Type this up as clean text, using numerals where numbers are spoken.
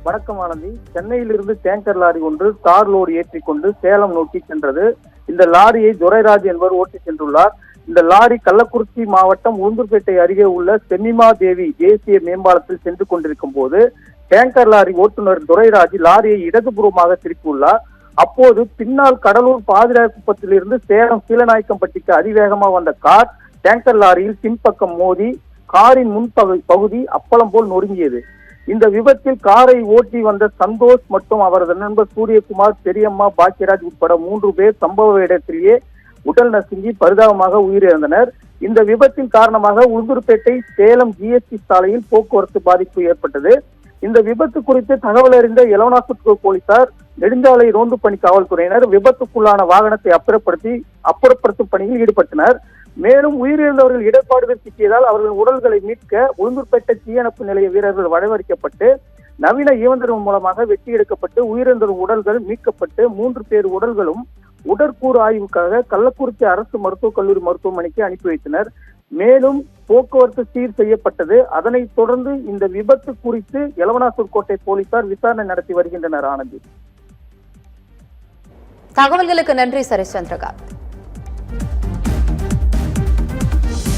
வணக்கம் ஆனந்தி. சென்னையிலிருந்து tanker lorry ஒன்று தார் லோடு ஏற்றிக்கொண்டு சேலம் நோக்கி சென்றது. இந்த லாரியை துரைராஜ் என்பவர் ஓட்டி சென்றுள்ளார். இந்த லாரி கள்ளக்குறிச்சி மாவட்டம் உளுந்தூர்பேட்டை அருகே உள்ள செம்மிமா தேவி தேசிய மேம்பாலத்தில் சென்று கொண்டிருக்கும் போது டேங்கர் லாரி ஓட்டுநர் துரைராஜ் லாரியை இடதுபுறமாக திருப்பியுள்ளார். அப்போது பின்னால் கடலூர் பாதிராக்குப்பத்திலிருந்து சேலம் சீலநாயக்கம்பட்டிக்கு அதிவேகமாக வந்த கார் டேங்கர் லாரியில் பின்பக்கம் மோதி காரின் முன்பகுதி அப்பளம் போல் நொறுங்கியது. இந்த விபத்தில் காரை ஓட்டி வந்த சந்தோஷ் மற்றும் அவரது நண்பர் சூரியகுமார், பெரியம்மா, பாக்கியராஜ் உட்பட 3 பேர் சம்பவ இடத்திலேயே உடல் நசுங்கி பரிதாபமாக உயிரிழந்தனர். இந்த விபத்தின் காரணமாக உளுந்தூர்பேட்டை சேலம் ஜிஎஸ்டி சாலையில் போக்குவரத்து பாதிப்பு ஏற்பட்டது. இந்த விபத்து குறித்து தகவல் அறிந்த எலவனாசுர் போலீசார், நெடுஞ்சாலை ரோந்து பணி காவல்துறையினர் விபத்துக்குள்ளான வாகனத்தை அப்புறப்படுத்தும் பணியில் ஈடுபட்டனர். மேலும் உயிரிழந்தவர்கள் இடர்பாடுகள் சிக்கியதால் அவர்கள் உடல்களை மீட்க உளுந்தூர்பேட்டை தீயணைப்பு நிலைய வீரர்கள் வரவழைக்கப்பட்டு நவீன இயந்திரம் மூலமாக வெட்டி எடுக்கப்பட்டு உயிரிழந்தவர்கள் உடல்கள் மீட்கப்பட்டு 3 பேர் உடல்களும் உடற்கூறு ஆய்வுக்காக கள்ளக்குறிச்சி அரசு மருத்துவக் கல்லூரி மருத்துவமனைக்கு அனுப்பி வைத்தனர். மேலும் போக்குவரத்து சீர் செய்யப்பட்டது. அதனைத் தொடர்ந்து இந்த விபத்து குறித்து எலவனாசூர் கோட்டை போலீசார் விசாரணை நடத்தி வருகின்றனர். ஆனந்தி, தகவல்களுக்கு நன்றி சரேஷ் சந்திரகாந்த்.